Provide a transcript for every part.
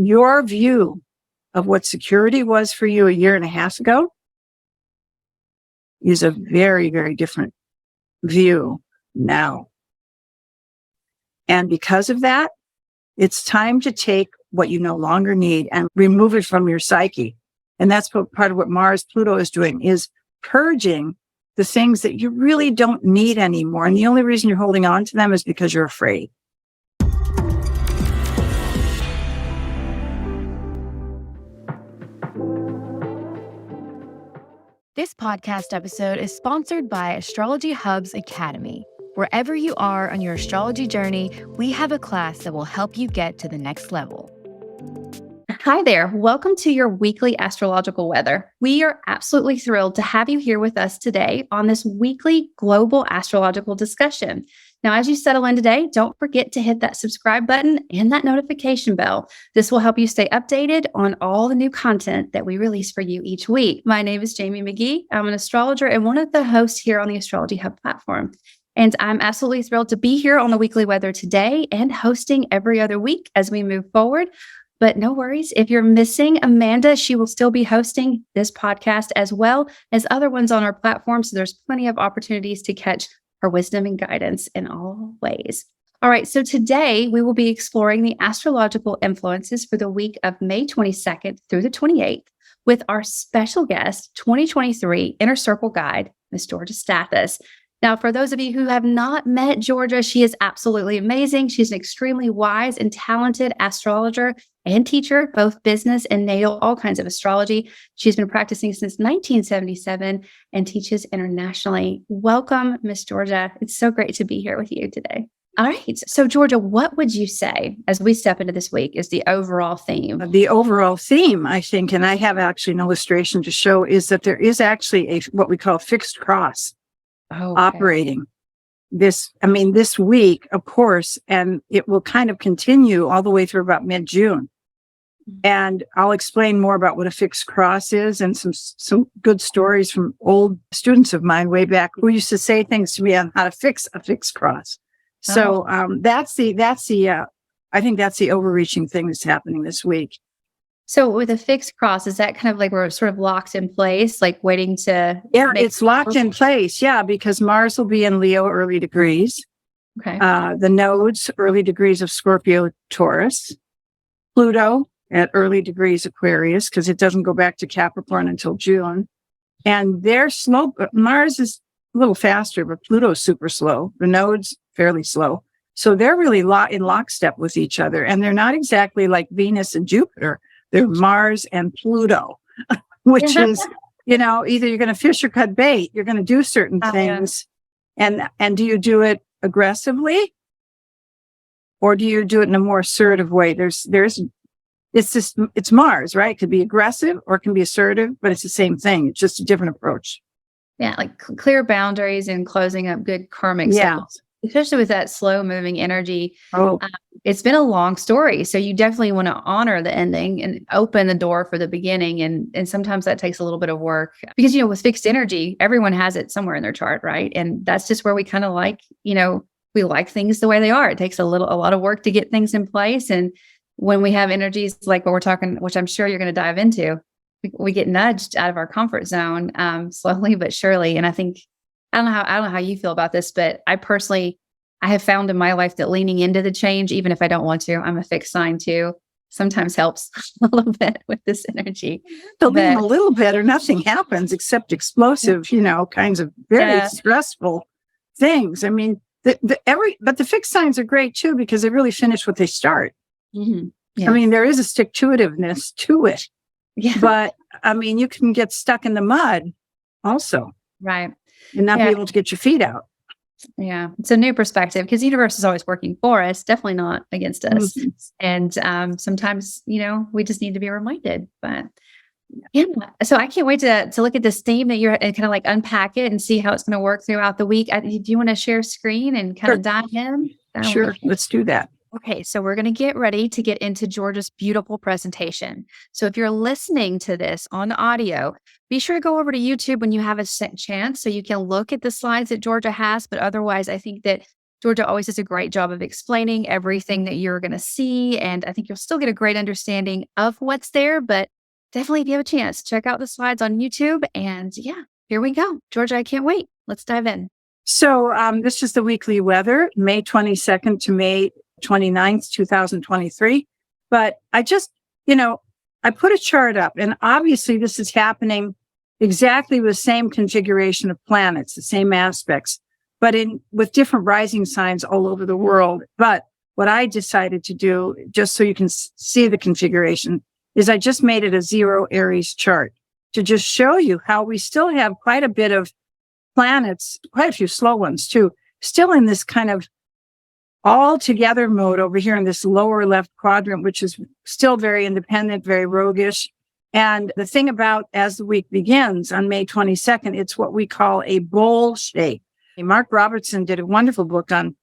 your view of what security was for you a year and a half ago is a very, very different view now. And because of that, it's time to take what you no longer need and remove it from your psyche. And that's part of what Mars Pluto is doing, is purging the things that you really don't need anymore. And the only reason you're holding on to them is because you're afraid. This podcast episode is sponsored by Astrology Hub's Academy. Wherever you are on your astrology journey, we have a class that will help you get to the next level. Hi there. Welcome to your weekly astrological weather. We are absolutely thrilled to have you here with us today on this weekly global astrological discussion. Now, as you settle in today, don't forget to hit that subscribe button and that notification bell. This will help you stay updated on all the new content that we release for you each week. My name is Jamie McGee. I'm an astrologer and one of the hosts here on the Astrology Hub platform. And I'm absolutely thrilled to be here on the weekly weather today and hosting every other week as we move forward. But no worries, if you're missing Amanda, she will still be hosting this podcast as well as other ones on our platform. So there's plenty of opportunities to catch her wisdom and guidance in all ways. All right, so today we will be exploring the astrological influences for the week of May 22nd through the 28th with our special guest, 2023 Inner Circle Guide, Miss Georgia Stathis. Now, for those of you who have not met Georgia, she is absolutely amazing. She's an extremely wise and talented astrologer and teacher, both business and natal, all kinds of astrology. She's been practicing since 1977 and teaches internationally. Welcome, Miss Georgia. It's so great to be here with you today. All right. So, Georgia, what would you say as we step into this week is the overall theme? The overall theme, I think, and I have actually an illustration to show, is that there is actually what we call fixed cross. Operating this week, of course, and it will kind of continue all the way through about mid-June. And I'll explain more about what a fixed cross is and some good stories from old students of mine way back who used to say things to me on how to fix a fixed cross. So I think that's the overreaching thing that's happening this week. So with a fixed cross, is that kind of like we're sort of locked in place, like waiting to... Yeah, it's locked in place. Yeah, because Mars will be in Leo early degrees. Okay. The nodes, early degrees of Scorpio, Taurus. Pluto at early degrees Aquarius, because it doesn't go back to Capricorn until June. And they're slow. Mars is a little faster, but Pluto's super slow. The nodes, fairly slow. So they're really in lockstep with each other. And they're not exactly like Venus and Jupiter. They're Mars and Pluto, which is, either you're going to fish or cut bait. You're going to do certain things. Yeah. And do you do it aggressively? Or do you do it in a more assertive way? It's Mars, right? It could be aggressive or it can be assertive, but it's the same thing. It's just a different approach. Yeah, like clear boundaries and closing up good karmic cycles. Especially with that slow moving energy. It's been a long story. So you definitely want to honor the ending and open the door for the beginning. And sometimes that takes a little bit of work because, with fixed energy, everyone has it somewhere in their chart, right? And that's just where we kind of like, we like things the way they are. It takes a lot of work to get things in place. And when we have energies like what we're talking, which I'm sure you're going to dive into, we get nudged out of our comfort zone slowly but surely. And I think, I don't know how you feel about this, but I have found in my life that leaning into the change, even if I don't want to, I'm a fixed sign too, sometimes helps a little bit with this energy. A little bit or nothing happens except explosive, kinds of very stressful things. I mean, but the fixed signs are great too, because they really finish what they start. Mm-hmm. Yes. I mean, there is a stick-to-itiveness to it, but I mean, you can get stuck in the mud also. Right. And not be able to get your feet out. Yeah. It's a new perspective because the universe is always working for us, definitely not against us. Mm-hmm. And sometimes, we just need to be reminded. But yeah, so I can't wait to look at this theme that you're and kind of like unpack it and see how it's going to work throughout the week. Do you want to share screen and kind of dive in? Sure. Let's do that. Okay, so we're going to get ready to get into Georgia's beautiful presentation. So if you're listening to this on audio, be sure to go over to YouTube when you have a chance so you can look at the slides that Georgia has. But otherwise, I think that Georgia always does a great job of explaining everything that you're going to see. And I think you'll still get a great understanding of what's there. But definitely, if you have a chance, check out the slides on YouTube. And yeah, here we go. Georgia, I can't wait. Let's dive in. So this is the weekly weather, May 22nd to May 29th, 2023. But I just, I put a chart up, and obviously this is happening exactly with the same configuration of planets, the same aspects, but with different rising signs all over the world. But what I decided to do, just so you can see the configuration, is I just made it a 0 Aries chart to just show you how we still have quite a bit of planets, quite a few slow ones too, still in this kind of all together mode over here in this lower left quadrant, which is still very independent, very roguish. And the thing about as the week begins on May 22nd, it's what we call a bowl shape. Mark Robertson did a wonderful book on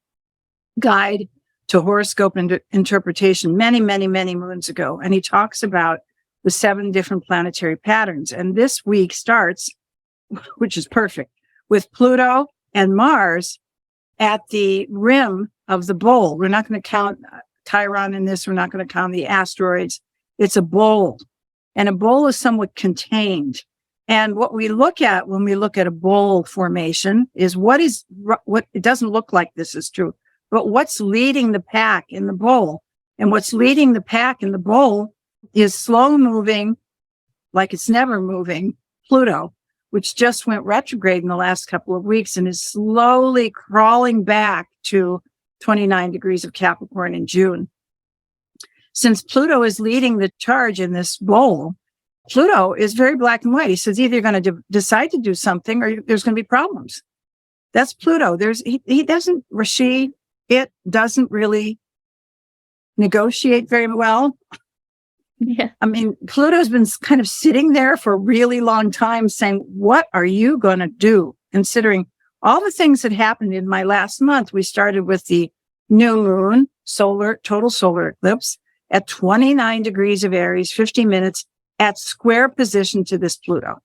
Guide to Horoscope Interpretation many, many, many moons ago. And he talks about the 7 different planetary patterns. And this week starts, which is perfect, with Pluto and Mars at the rim of the bowl. We're not going to count Chiron in this. We're not going to count the asteroids. It's a bowl. And a bowl is somewhat contained. And what we look at when we look at a bowl formation is what it doesn't look like this is true, but what's leading the pack in the bowl. And what's leading the pack in the bowl is slow moving, like it's never moving, Pluto, which just went retrograde in the last couple of weeks and is slowly crawling back to 29 degrees of Capricorn in June. Since Pluto is leading the charge in this bowl, Pluto is very black and white. He says either you're going to decide to do something or there's going to be problems. That's Pluto. It doesn't really negotiate very well. Yeah. I mean, Pluto's been kind of sitting there for a really long time saying, what are you going to do? Considering all the things that happened in my last month. We started with the new moon, total solar eclipse at 29 degrees of Aries, 50 minutes at square position to this Pluto.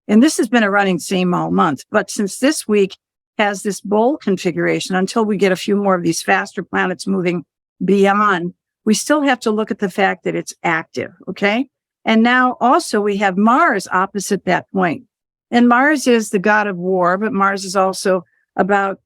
And this has been a running theme all month. But since this week has this bowl configuration, until we get a few more of these faster planets moving beyond, we still have to look at the fact that it's active. Okay. And now also we have Mars opposite that point. And Mars is the god of war, but Mars is also about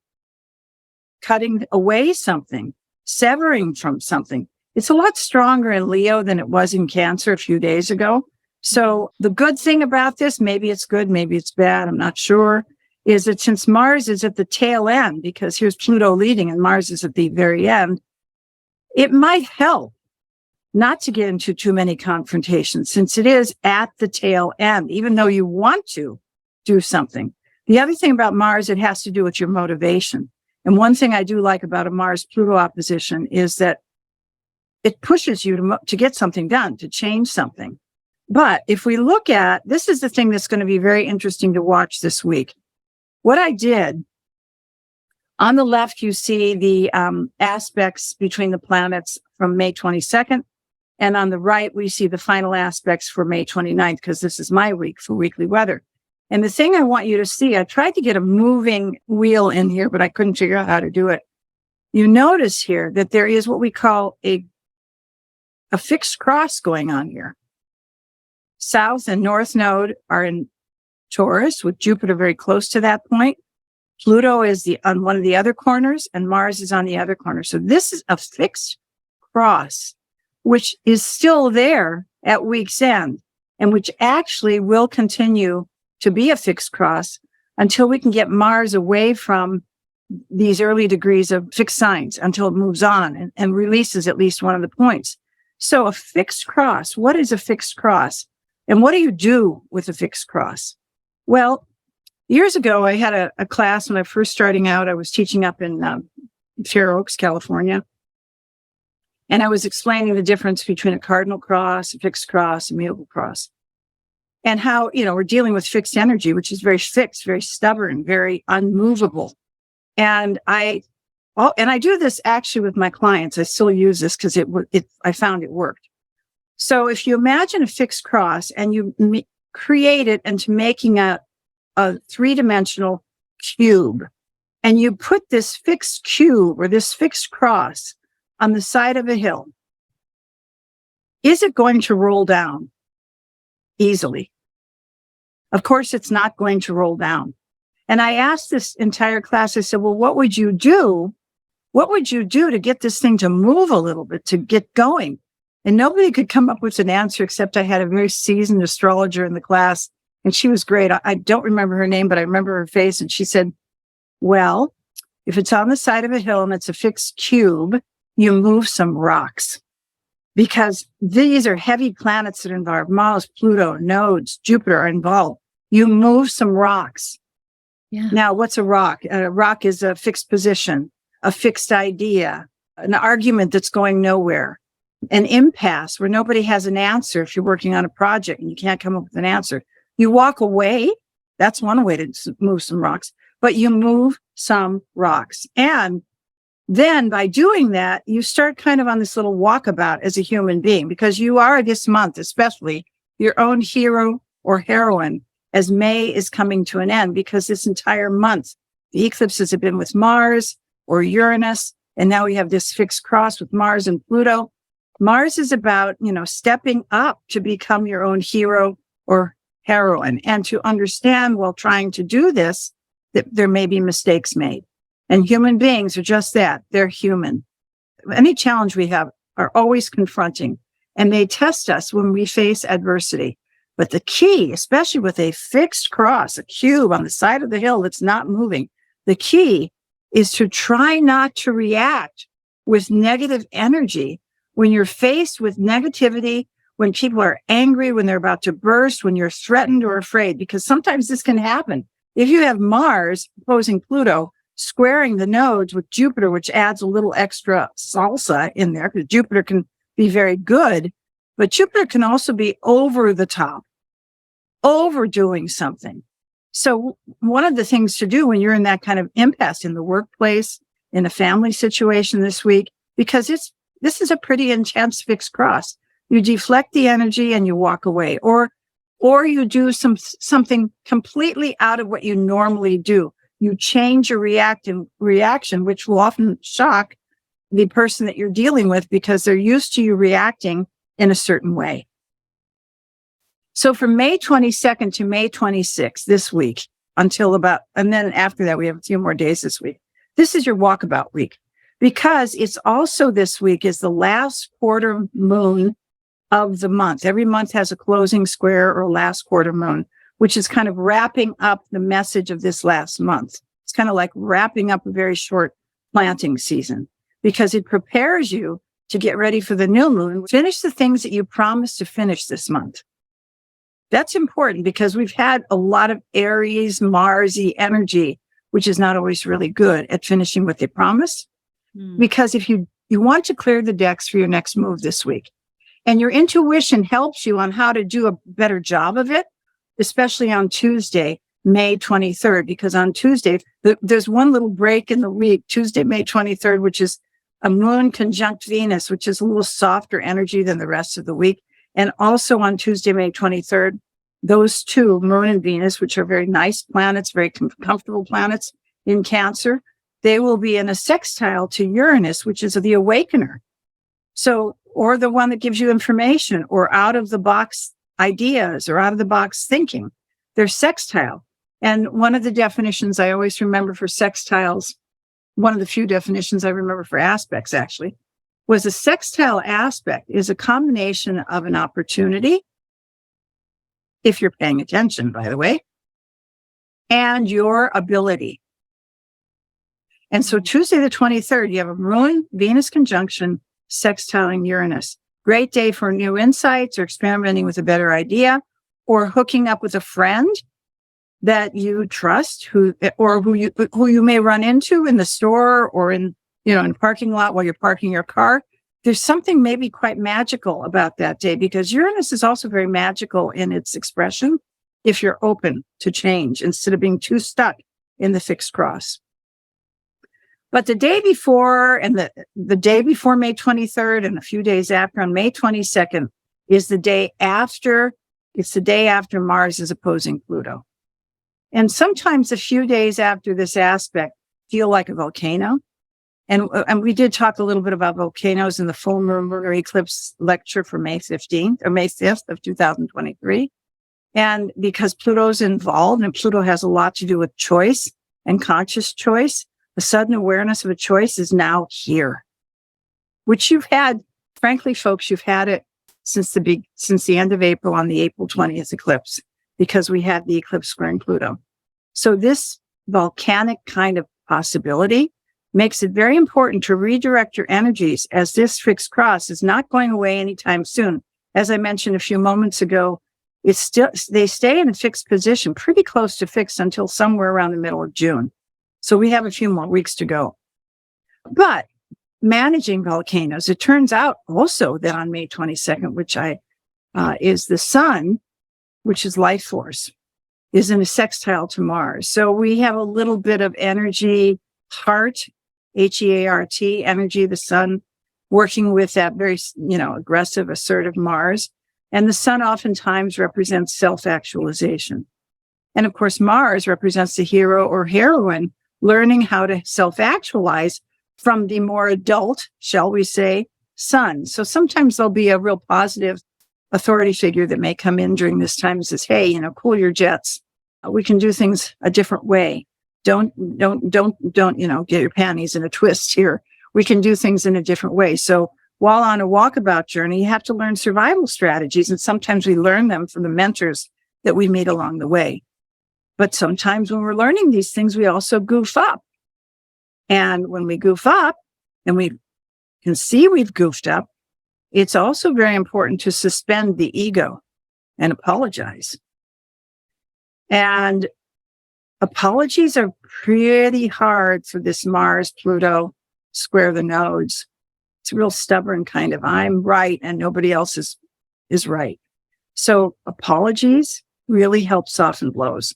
cutting away something, severing from something. It's a lot stronger in Leo than it was in Cancer a few days ago. So the good thing about this, maybe it's good, maybe it's bad, I'm not sure, is that since Mars is at the tail end, because here's Pluto leading and Mars is at the very end, it might help not to get into too many confrontations since it is at the tail end, even though you want to do something. The other thing about Mars, it has to do with your motivation. And one thing I do like about a Mars-Pluto opposition is that it pushes you to get something done, to change something. But if we look at, this is the thing that's going to be very interesting to watch this week. What I did, on the left, you see the aspects between the planets from May 22nd. And on the right, we see the final aspects for May 29th, because this is my week for weekly weather. And the thing I want you to see, I tried to get a moving wheel in here, but I couldn't figure out how to do it. You notice here that there is what we call a fixed cross going on here. South and North Node are in Taurus, with Jupiter very close to that point. Pluto is on one of the other corners, and Mars is on the other corner. So this is a fixed cross, which is still there at week's end, and which actually will continue to be a fixed cross until we can get Mars away from these early degrees of fixed signs, until it moves on and releases at least one of the points. So a fixed cross, what is a fixed cross? And what do you do with a fixed cross? Well, years ago, I had a class when I first starting out. I was teaching up in Fair Oaks, California. And I was explaining the difference between a cardinal cross, a fixed cross, a mutable cross. And how, we're dealing with fixed energy, which is very fixed, very stubborn, very unmovable. And I do this actually with my clients. I still use this because I found it worked. So if you imagine a fixed cross and you create it into making a three-dimensional cube, and you put this fixed cube or this fixed cross on the side of a hill, is it going to roll down easily? Of course, it's not going to roll down. And I asked this entire class, I said, well, what would you do? What would you do to get this thing to move a little bit, to get going? And nobody could come up with an answer except I had a very seasoned astrologer in the class, and she was great. I don't remember her name, but I remember her face. And she said, well, if it's on the side of a hill and it's a fixed cube, you move some rocks, because these are heavy planets that are involved. Mars, Pluto, nodes, Jupiter are involved. You move some rocks. Yeah. Now, what's a rock? A rock is a fixed position, a fixed idea, an argument that's going nowhere, an impasse where nobody has an answer. If you're working on a project and you can't come up with an answer, you walk away. That's one way to move some rocks, but you move some rocks. And then by doing that, you start kind of on this little walkabout as a human being, because you are this month, especially your own hero or heroine, as May is coming to an end, because this entire month, the eclipses have been with Mars or Uranus. And now we have this fixed cross with Mars and Pluto. Mars is about, stepping up to become your own hero or heroine, and to understand while trying to do this, that there may be mistakes made. And human beings are just that. They're human. Any challenge we have are always confronting, and they test us when we face adversity. But the key, especially with a fixed cross, a cube on the side of the hill that's not moving, the key is to try not to react with negative energy when you're faced with negativity, when people are angry, when they're about to burst, when you're threatened or afraid, because sometimes this can happen. If you have Mars opposing Pluto, squaring the nodes with Jupiter, which adds a little extra salsa in there, because Jupiter can be very good, but Jupiter can also be over the top, overdoing something. So one of the things to do when you're in that kind of impasse in the workplace, in a family situation this week, because this is a pretty intense fixed cross, you deflect the energy and you walk away, or you do something completely out of what you normally do. You change your reaction, which will often shock the person that you're dealing with, because they're used to you reacting in a certain way. So from May 22nd to May 26th this week, and then after that, we have a few more days this week. This is your walkabout week, because it's also this week is the last quarter moon of the month. Every month has a closing square or last quarter moon, which is kind of wrapping up the message of this last month. It's kind of like wrapping up a very short planting season, because it prepares you to get ready for the new moon. Finish the things that you promised to finish this month. That's important, because we've had a lot of Aries, Marsy energy, which is not always really good at finishing what they promised. Because if you want to clear the decks for your next move this week, and your intuition helps you on how to do a better job of it, especially on Tuesday, May 23rd, because on Tuesday, there's one little break in the week, Tuesday, May 23rd, which is a moon conjunct Venus, which is a little softer energy than the rest of the week. And also on Tuesday, May 23rd, those two, Moon and Venus, which are very nice planets, very comfortable planets in Cancer, they will be in a sextile to Uranus, which is the awakener. So, or the one that gives you information or out of the box ideas or out of the box thinking. They're sextile. And one of the definitions I always remember for sextiles, one of the few definitions I remember for aspects actually, was a sextile aspect is a combination of an opportunity, if you're paying attention, by the way, and your ability. And so Tuesday the 23rd, you have a Moon, Venus conjunction, sextiling Uranus. Great day for new insights or experimenting with a better idea, or hooking up with a friend that you trust, who you may run into in the store or in the parking lot while you're parking your car. There's something maybe quite magical about that day, because Uranus is also very magical in its expression if you're open to change instead of being too stuck in the fixed cross. But the day before and the day before May 23rd and a few days after, on May 22nd, is the day after. It's the day after Mars is opposing Pluto. And sometimes a few days after this aspect, feel like a volcano. And we did talk a little bit about volcanoes in the full moon lunar eclipse lecture for May 15th or May 5th of 2023. And because Pluto's involved, and Pluto has a lot to do with choice and conscious choice, the sudden awareness of a choice is now here, which you've had, frankly, folks, you've had it since the end of April on the April 20th eclipse, because we had the eclipse squaring Pluto. So this volcanic kind of possibility makes it very important to redirect your energies, as this fixed cross is not going away anytime soon. As I mentioned a few moments ago, they stay in a fixed position, pretty close to fixed until somewhere around the middle of June. So we have a few more weeks to go. But managing volcanoes, it turns out also that on May 22nd, which is the sun, which is life force, is in a sextile to Mars. So we have a little bit of energy, heart, H-E-A-R-T, energy of the sun, working with that very, aggressive, assertive Mars. And the sun oftentimes represents self-actualization. And of course, Mars represents the hero or heroine learning how to self-actualize from the more adult, shall we say, sun. So sometimes there'll be a real positive authority figure that may come in during this time and says, hey, cool your jets. We can do things a different way. Don't, get your panties in a twist here. We can do things in a different way. So while on a walkabout journey, you have to learn survival strategies. And sometimes we learn them from the mentors that we meet along the way. But sometimes when we're learning these things, we also goof up. And when we goof up and we can see we've goofed up, it's also very important to suspend the ego and apologize. And apologies are pretty hard for this Mars, Pluto, square the nodes. It's a real stubborn kind of, I'm right and nobody else is right. So apologies really help soften blows.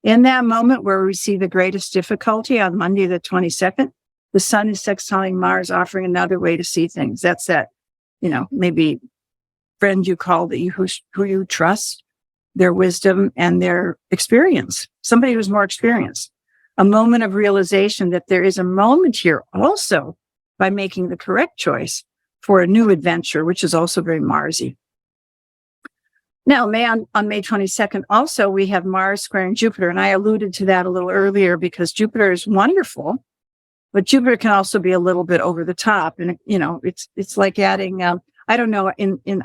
In that moment where we see the greatest difficulty on Monday, the 22nd, the sun is sextiling Mars, offering another way to see things. That's that, maybe friend you call who you trust, their wisdom and their experience, somebody who's more experienced. A moment of realization that there is a moment here also by making the correct choice for a new adventure, which is also very Marsy. Now, on May 22nd, also, we have Mars squaring Jupiter. And I alluded to that a little earlier because Jupiter is wonderful, but Jupiter can also be a little bit over the top. And, it's like adding, I don't know, I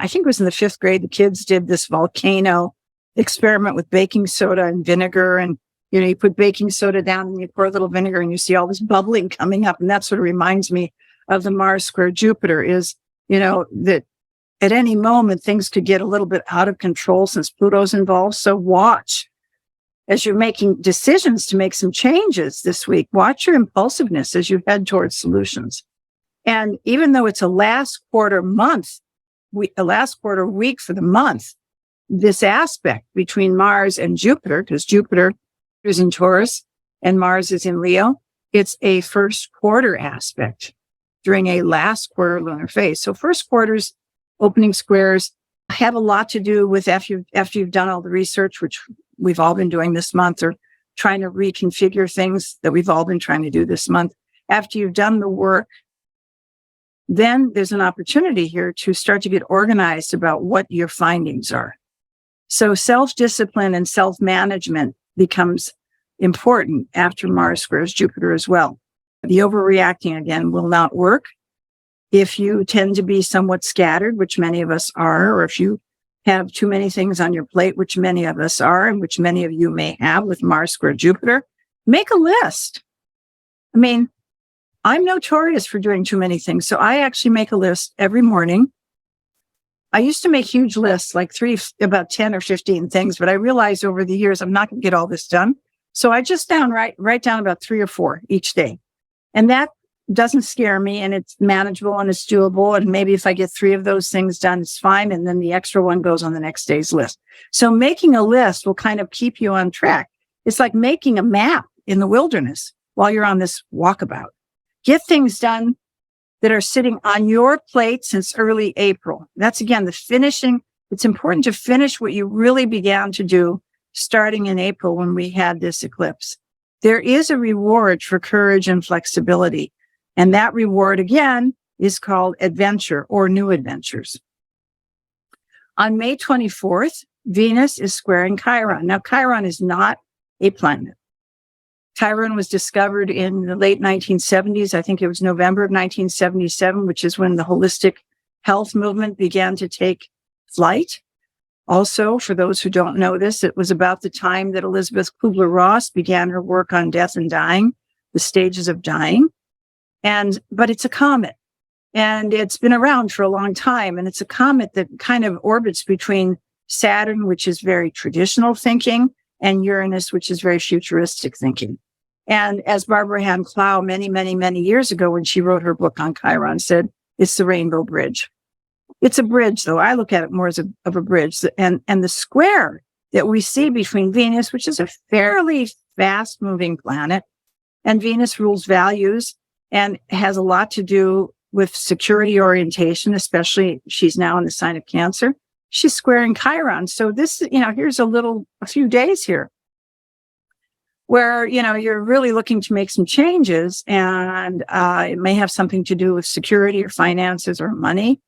think it was in the 5th grade, the kids did this volcano experiment with baking soda and vinegar. And, you put baking soda down and you pour a little vinegar and you see all this bubbling coming up. And that sort of reminds me of the Mars square Jupiter is, that at any moment, things could get a little bit out of control since Pluto's involved. So watch as you're making decisions to make some changes this week. Watch your impulsiveness as you head towards solutions. And even though it's a last quarter week for the month, this aspect between Mars and Jupiter, because Jupiter is in Taurus and Mars is in Leo, it's a first quarter aspect during a last quarter lunar phase. So first quarters, opening squares have a lot to do with after you've done all the research, which we've all been doing this month, or trying to reconfigure things that we've all been trying to do this month. After you've done the work, then there's an opportunity here to start to get organized about what your findings are. So self-discipline and self-management becomes important after Mars squares Jupiter as well. The overreacting, again, will not work. If you tend to be somewhat scattered, which many of us are, or if you have too many things on your plate, which many of us are, and which many of you may have with Mars square Jupiter, make a list. I mean, I'm notorious for doing too many things. So I actually make a list every morning. I used to make huge lists, like about 10 or 15 things, but I realized over the years, I'm not going to get all this done. So I just write down about 3 or 4 each day. And that doesn't scare me, and it's manageable and it's doable. And maybe if I get 3 of those things done, it's fine. And then the extra one goes on the next day's list. So making a list will kind of keep you on track. It's like making a map in the wilderness while you're on this walkabout. Get things done that are sitting on your plate since early April. That's, again, the finishing. It's important to finish what you really began to do starting in April when we had this eclipse. there is a reward for courage and flexibility. And that reward, again, is called adventure or new adventures. On May 24th, Venus is squaring Chiron. Now, Chiron is not a planet. Chiron was discovered in the late 1970s. I think it was November of 1977, which is when the holistic health movement began to take flight. Also, for those who don't know this, it was about the time that Elizabeth Kubler-Ross began her work on death and dying, the stages of dying. But it's a comet, and it's been around for a long time. And it's a comet that kind of orbits between Saturn, which is very traditional thinking, and Uranus, which is very futuristic thinking. And as Barbara Hand Clow, many, many, many years ago, when she wrote her book on Chiron, said, it's the Rainbow Bridge. It's a bridge, though. I look at it more as of a bridge. And the square that we see between Venus, which is a fairly fast-moving planet, and Venus rules values and has a lot to do with security orientation, especially she's now in the sign of Cancer. She's squaring Chiron. So this, here's a few days here where, you're really looking to make some changes, and it may have something to do with security or finances or money,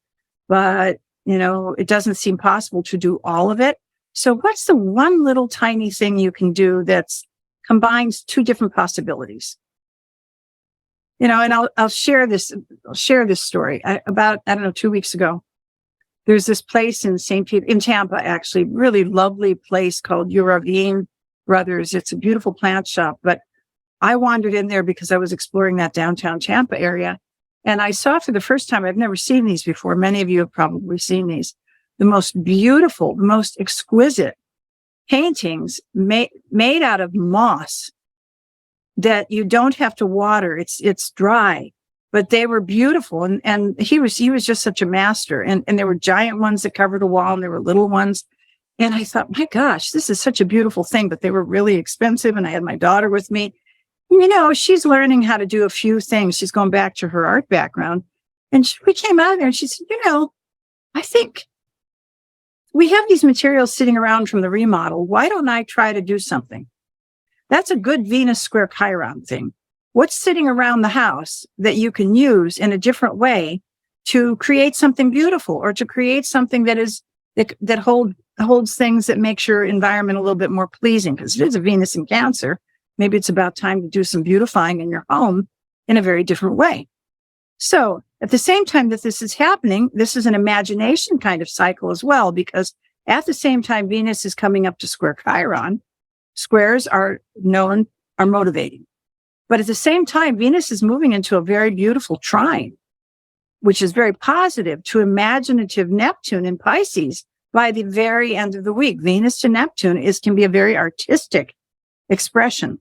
but, it doesn't seem possible to do all of it. So what's the one little tiny thing you can do that's combines two different possibilities? And I'll share this story. About 2 weeks ago, there's this place in in Tampa, actually, really lovely place called Uravine Brothers. It's a beautiful plant shop, but I wandered in there because I was exploring that downtown Tampa area. And I saw for the first time, I've never seen these before. Many of you have probably seen these. The most beautiful, the most exquisite paintings made out of moss that you don't have to water. It's dry, but they were beautiful. And he was just such a master. And there were giant ones that covered a wall, and there were little ones. And I thought, my gosh, this is such a beautiful thing, but they were really expensive. And I had my daughter with me. She's learning how to do a few things. She's going back to her art background. And we came out of there and she said, I think we have these materials sitting around from the remodel. Why don't I try to do something? That's a good Venus square Chiron thing. What's sitting around the house that you can use in a different way to create something beautiful, or to create something that holds things that makes your environment a little bit more pleasing? Because it is a Venus in Cancer. Maybe it's about time to do some beautifying in your home in a very different way. So at the same time that this is happening, this is an imagination kind of cycle as well, because at the same time Venus is coming up to square Chiron, squares are motivating. But at the same time, Venus is moving into a very beautiful trine, which is very positive to imaginative Neptune in Pisces by the very end of the week. Venus to Neptune can be a very artistic expression.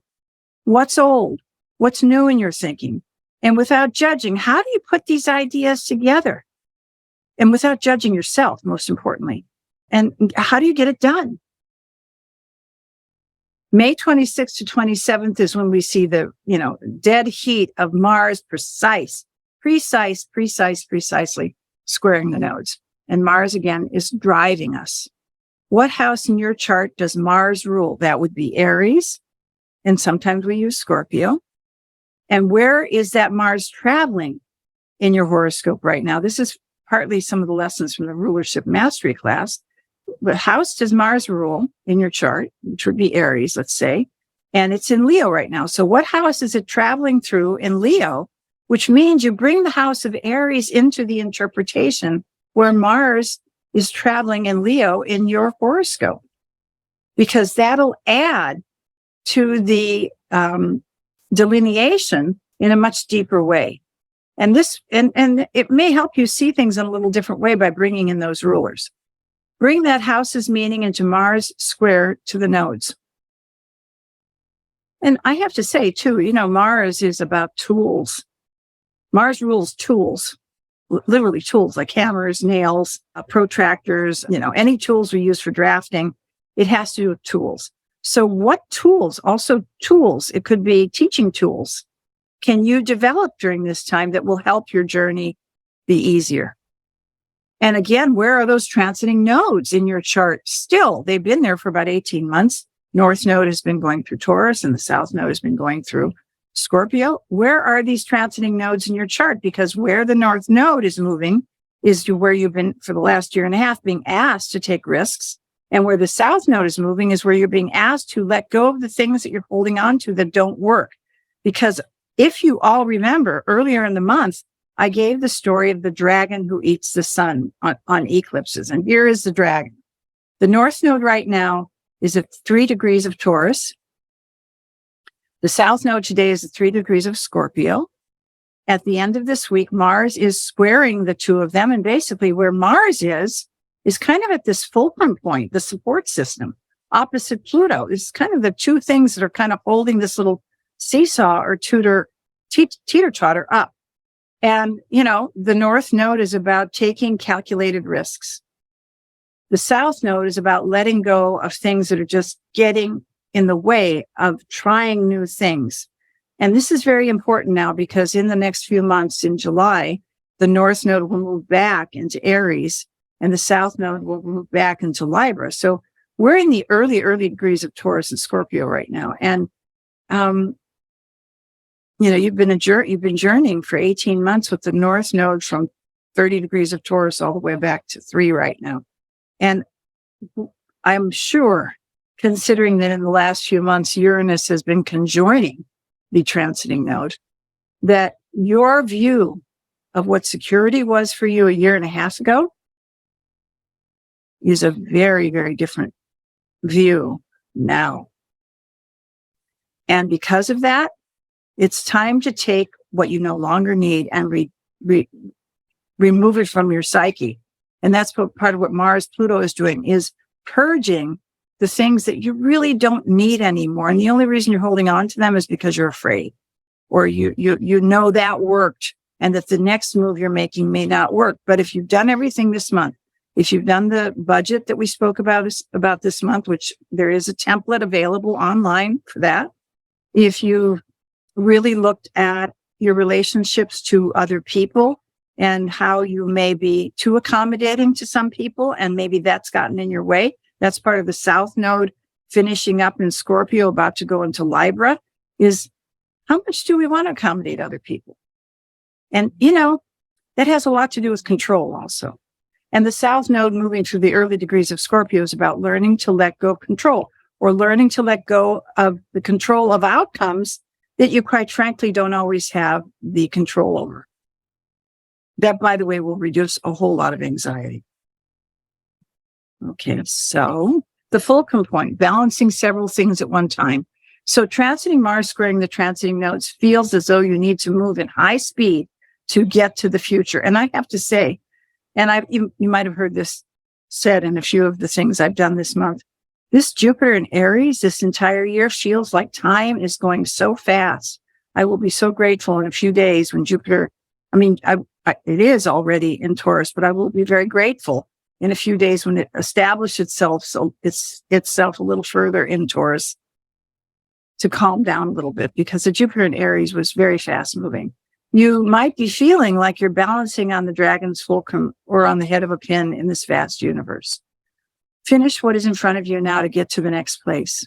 What's old? What's new in your thinking? And without judging, how do you put these ideas together? And without judging yourself, most importantly. And how do you get it done? May 26th to 27th is when we see the, dead heat of Mars precisely squaring the nodes. And Mars, again, is driving us. What house in your chart does Mars rule? That would be Aries. And sometimes we use Scorpio. And where is that Mars traveling in your horoscope right now? This is partly some of the lessons from the rulership mastery class. What house does Mars rule in your chart, which would be Aries, let's say, and it's in Leo right now. So what house is it traveling through in Leo, which means you bring the house of Aries into the interpretation where Mars is traveling in Leo in your horoscope, because that'll add to the delineation in a much deeper way. And it may help you see things in a little different way by bringing in those rulers. Bring that house's meaning into Mars square to the nodes. And I have to say too, Mars is about tools. Mars rules tools, literally tools like hammers, nails, protractors, any tools we use for drafting. It has to do with tools. So what tools, also tools, it could be teaching tools, can you develop during this time that will help your journey be easier? And again, where are those transiting nodes in your chart? Still, they've been there for about 18 months. North Node has been going through Taurus and the South Node has been going through Scorpio. Where are these transiting nodes in your chart? Because where the North Node is moving is to where you've been for the last year and a half being asked to take risks. And where the South Node is moving is where you're being asked to let go of the things that you're holding on to that don't work. Because if you all remember earlier in the month, I gave the story of the dragon who eats the sun on eclipses. And here is the dragon. The North Node right now is at 3 degrees of Taurus. The South Node today is at 3 degrees of Scorpio. At the end of this week, Mars is squaring the two of them. And basically where Mars is kind of at this fulcrum point, the support system, opposite Pluto. It's kind of the two things that are kind of holding this little seesaw or teeter-totter up. And, the North Node is about taking calculated risks. The South Node is about letting go of things that are just getting in the way of trying new things. And this is very important now because in the next few months in July, the North Node will move back into Aries and the South Node will move back into Libra. So we're in the early degrees of Taurus and Scorpio right now. And, you've been journeying for 18 months with the North Node from 30 degrees of Taurus all the way back to 3 right now. And I'm sure, considering that in the last few months, Uranus has been conjoining the transiting node, that your view of what security was for you a year and a half ago is a very, very different view now. And because of that, it's time to take what you no longer need and remove it from your psyche. And that's part of what Mars Pluto is doing, is purging the things that you really don't need anymore. And the only reason you're holding on to them is because you're afraid, or you know that worked and that the next move you're making may not work. But if you've done everything this month, if you've done the budget that we spoke about this month, which there is a template available online for that. If you really looked at your relationships to other people and how you may be too accommodating to some people, and maybe that's gotten in your way. That's part of the South Node finishing up in Scorpio, about to go into Libra, is how much do we want to accommodate other people? And, that has a lot to do with control also. And the South Node moving through the early degrees of Scorpio is about learning to let go of control, or learning to let go of the control of outcomes that you quite frankly don't always have the control over. That, by the way, will reduce a whole lot of anxiety. Okay, so the fulcrum point, balancing several things at one time. So transiting Mars squaring the transiting nodes feels as though you need to move in high speed to get to the future. And I have to say, and you might have heard this said in a few of the things I've done this month, this Jupiter in Aries this entire year feels like time is going so fast. I will be so grateful in a few days when Jupiter, it is already in Taurus, but I will be very grateful in a few days when it established itself a little further in Taurus to calm down a little bit, because the Jupiter in Aries was very fast moving. You might be feeling like you're balancing on the dragon's fulcrum or on the head of a pin in this vast universe. Finish what is in front of you now to get to the next place.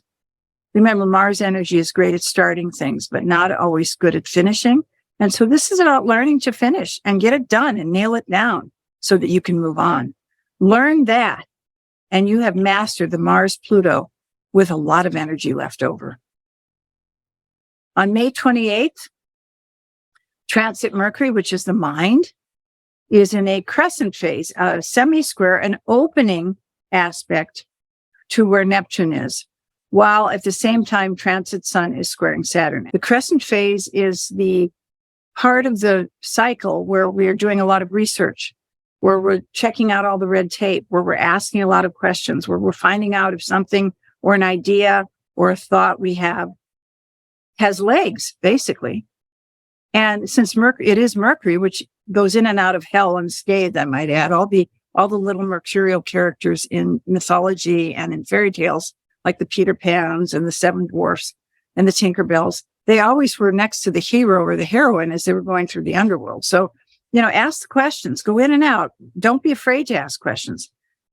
Remember, Mars energy is great at starting things, but not always good at finishing. And so this is about learning to finish and get it done and nail it down so that you can move on. Learn that, and you have mastered the Mars-Pluto with a lot of energy left over. On May 28th, transit Mercury, which is the mind, is in a crescent phase, a semi-square, an opening aspect to where Neptune is, while at the same time transit Sun is squaring Saturn. The crescent phase is the part of the cycle where we are doing a lot of research, where we're checking out all the red tape, where we're asking a lot of questions, where we're finding out if something or an idea or a thought we have has legs, basically. And since it is Mercury, which goes in and out of hell unscathed, I might add, all the little mercurial characters in mythology and in fairy tales, like the Peter Pans and the Seven Dwarfs and the Tinkerbells, they always were next to the hero or the heroine as they were going through the underworld. So, ask the questions, go in and out. Don't be afraid to ask questions.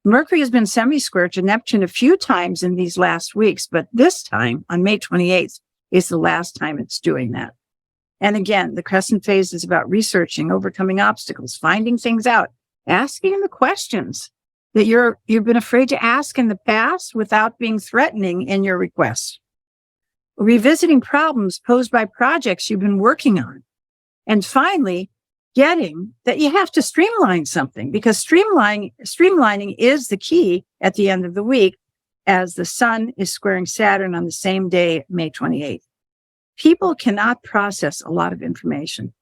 Mercury has been semi-square to Neptune a few times in these last weeks, but this time on May 28th is the last time it's doing that. And again, the crescent phase is about researching, overcoming obstacles, finding things out, asking the questions that you've been afraid to ask in the past without being threatening in your requests. Revisiting problems posed by projects you've been working on. And finally, getting that you have to streamline something, because streamlining is the key at the end of the week, as the sun is squaring Saturn on the same day, May 28th. People cannot process a lot of information.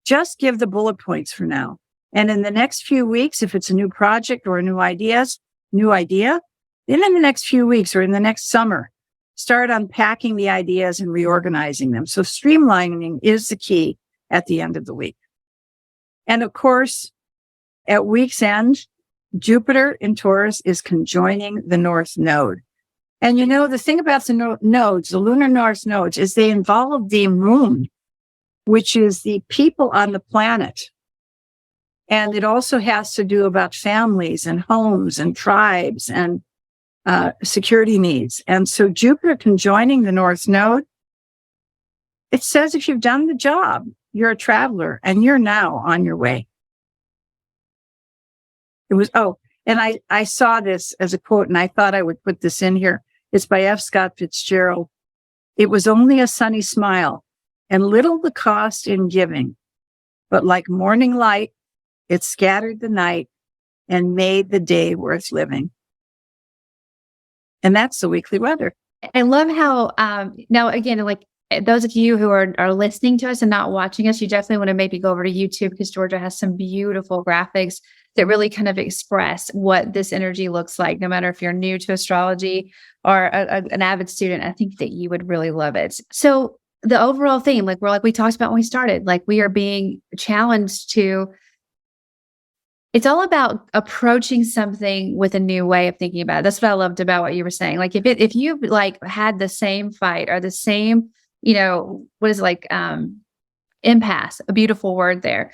Just give the bullet points for now. And in the next few weeks, if it's a new project or a new idea, then in the next few weeks or in the next summer, start unpacking the ideas and reorganizing them. So streamlining is the key at the end of the week. And of course, at week's end, Jupiter in Taurus is conjoining the North Node. And the thing about the nodes, the lunar North nodes, is they involve the moon, which is the people on the planet. And it also has to do about families and homes and tribes and security needs. And so Jupiter conjoining the North Node, it says if you've done the job, you're a traveler and you're now on your way. And I saw this as a quote and I thought I would put this in here. It's by F. Scott Fitzgerald. It was only a sunny smile and little the cost in giving, but like morning light, it scattered the night and made the day worth living. And that's the weekly weather. I love how, now again, like those of you who are listening to us and not watching us, you definitely want to maybe go over to YouTube, because Georgia has some beautiful graphics that really kind of express what this energy looks like. No matter if you're new to astrology or an avid student, I think that you would really love it. So the overall theme, like we talked about when we started, like we are being challenged to, it's all about approaching something with a new way of thinking about it. That's what I loved about what you were saying. Like if you like had the same fight or the same, what is it, like impasse, a beautiful word there.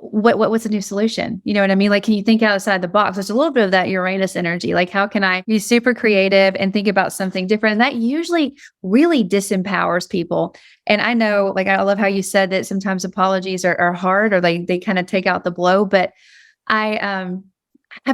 What's a new solution? You know what I mean? Like, can you think outside the box? There's a little bit of that Uranus energy. Like, how can I be super creative and think about something different? And that usually really disempowers people. And I know, like, I love how you said that sometimes apologies are hard, or they kind of take out the blow. But I've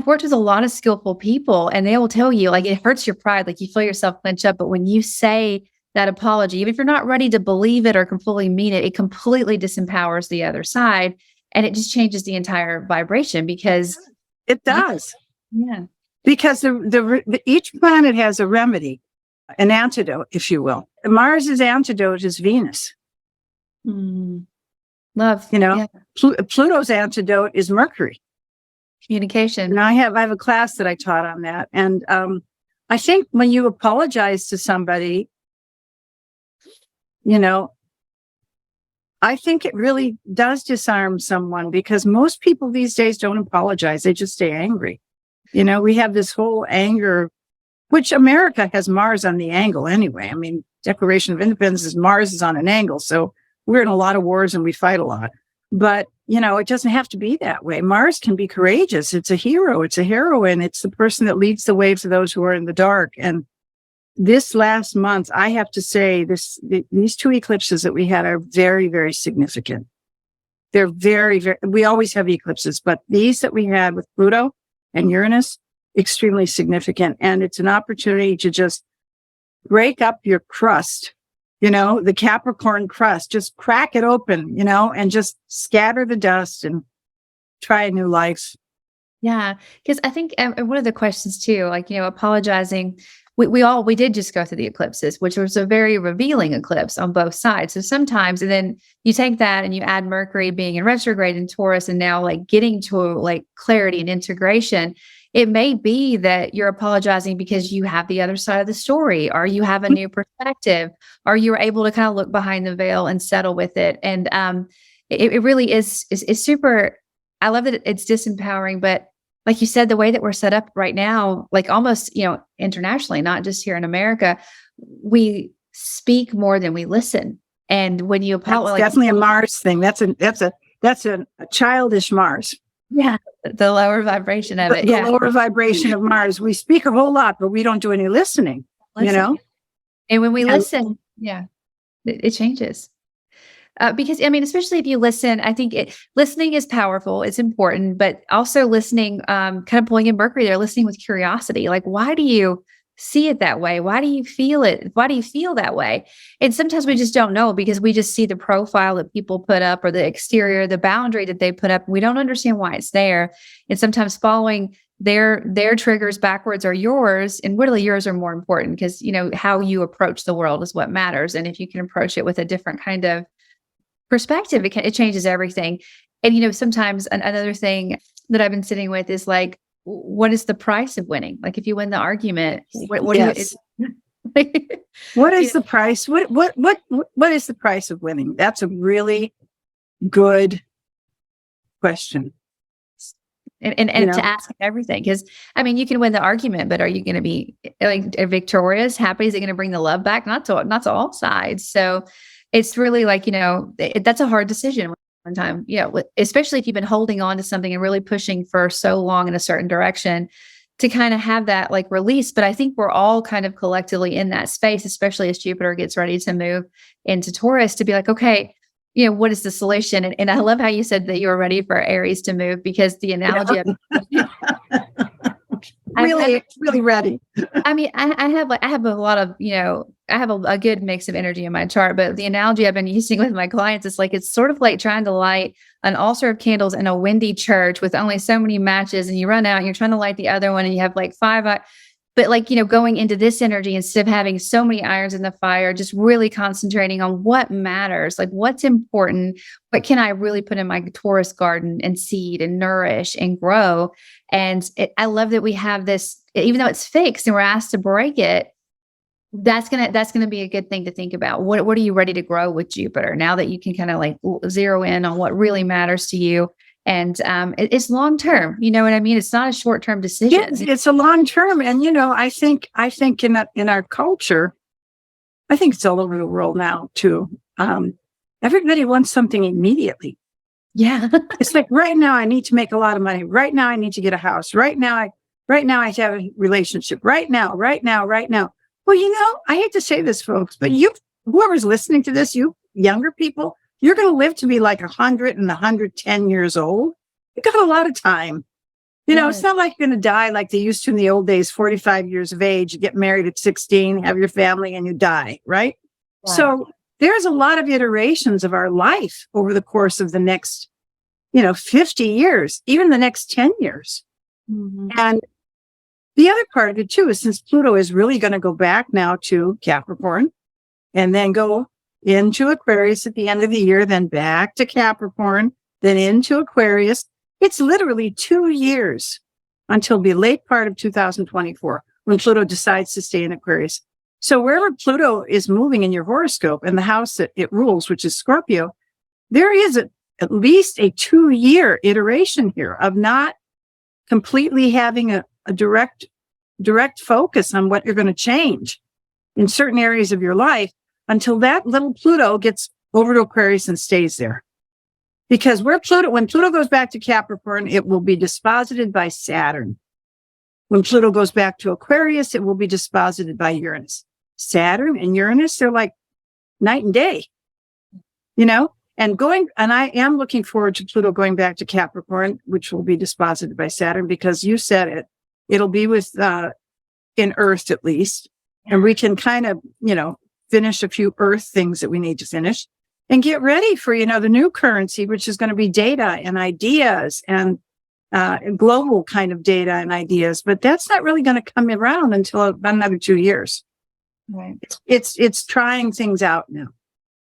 worked with a lot of skillful people, and they will tell you, like, it hurts your pride. Like, you feel yourself clench up. But when you say that apology, even if you're not ready to believe it or completely mean it, it completely disempowers the other side. And it just changes the entire vibration, because it does. Yeah. Because each planet has a remedy, an antidote, if you will. Mars's antidote is Venus. Love. Yeah. Pluto's antidote is Mercury. Communication. And I have a class that I taught on that. And I think when you apologize to somebody, I think it really does disarm someone, because most people these days don't apologize. They just stay angry. We have this whole anger, which America has Mars on the angle anyway. I mean, Declaration of Independence is Mars is on an angle. So we're in a lot of wars and we fight a lot. But, it doesn't have to be that way. Mars can be courageous. It's a hero. It's a heroine. It's the person that leads the way for those who are in the dark. And this last month, I have to say, these two eclipses that we had are very, very significant. They're very, very, we always have eclipses, but these that we had with Pluto and Uranus, extremely significant. And it's an opportunity to just break up your crust, the Capricorn crust, just crack it open, and just scatter the dust and try a new life. Yeah. Because I think one of the questions too, like, apologizing, we did just go through the eclipses, which was a very revealing eclipse on both sides. So sometimes, and then you take that and you add Mercury being in retrograde in Taurus, and now like getting to like clarity and integration, it may be that you're apologizing because you have the other side of the story, or you have a new perspective, or you're able to kind of look behind the veil and settle with it. And it really is super, I love that it's disempowering, but like you said, the way that we're set up right now, like almost, internationally, not just here in America, we speak more than we listen. And when you apologize, definitely a Mars thing. That's a childish Mars. Yeah. The lower vibration of it. The lower vibration of Mars. We speak a whole lot, but we don't do any listening, you know? And when we listen, it changes. Because I mean, especially if you listen, I think listening is powerful. It's important, but also listening, kind of pulling in Mercury there, listening with curiosity. Like, why do you see it that way? Why do you feel it? Why do you feel that way? And sometimes we just don't know because we just see the profile that people put up or the exterior, the boundary that they put up. We don't understand why it's there. And sometimes following their triggers backwards are yours, and really yours are more important because, you know, how you approach the world is what matters. And if you can approach it with a different kind of perspective, it changes everything. And, you know, sometimes another thing that I've been sitting with is like, what is the price of winning? Like, if you win the argument, what Yes. What is the price? What is the price of winning? That's a really good question. And to ask everything, because I mean, you can win the argument, but are you going to be like victorious, happy? Is it going to bring the love back? Not to all sides. So it's really like, you know, that's a hard decision one time, you know, especially if you've been holding on to something and really pushing for so long in a certain direction, to kind of have that like release. But I think we're all kind of collectively in that space, especially as Jupiter gets ready to move into Taurus, to be like, okay, you know, what is the solution? And I love how you said that you were ready for Aries to move, because the analogy really ready. I mean, I have a lot of, you know, I have a good mix of energy in my chart, but the analogy I've been using with my clients is like, it's sort of like trying to light an altar of candles in a windy church with only so many matches, and you run out and you're trying to light the other one and you have like five, but like, you know, going into this energy, instead of having so many irons in the fire, just really concentrating on what matters, like what's important, what can I really put in my Taurus garden and seed and nourish and grow. And I love that we have this, even though it's fixed and we're asked to break it, that's gonna be a good thing to think about. What are you ready to grow with Jupiter now that you can kind of like zero in on what really matters to you? And it's long term. You know what I mean? It's not a short term decision. It's a long term, and you know, I think in our culture, I think it's all over the world now too. Everybody wants something immediately. Yeah, it's like right now I need to make a lot of money. Right now I need to get a house. Right now I have a relationship. Right now. Well, you know, I hate to say this, folks, but whoever's listening to this, you younger people, you're going to live to be like 100 and 110 years old. You got a lot of time. You know, it's not like you're going to die like they used to in the old days, 45 years of age, you get married at 16, have your family, and you die, right? Wow. So there's a lot of iterations of our life over the course of the next, 50 years, even the next 10 years. Mm-hmm. And the other part of it too is, since Pluto is really going to go back now to Capricorn and then go into Aquarius at the end of the year, then back to Capricorn, then into Aquarius, it's literally 2 years until the late part of 2024 when Pluto decides to stay in Aquarius. So wherever Pluto is moving in your horoscope and the house that it rules, which is Scorpio, there is at least a 2-year iteration here of not completely having a direct focus on what you're going to change in certain areas of your life until that little Pluto gets over to Aquarius and stays there. Because when Pluto goes back to Capricorn, it will be disposited by Saturn. When Pluto goes back to Aquarius, it will be disposited by Uranus. Saturn and Uranus, they're like night and day, and I am looking forward to Pluto going back to Capricorn, which will be disposited by Saturn, because you said it'll be with, in Earth at least. And we can kind of, finish a few Earth things that we need to finish and get ready for, the new currency, which is going to be data and ideas and global kind of data and ideas. But that's not really going to come around until about another 2 years. Right. It's trying things out now.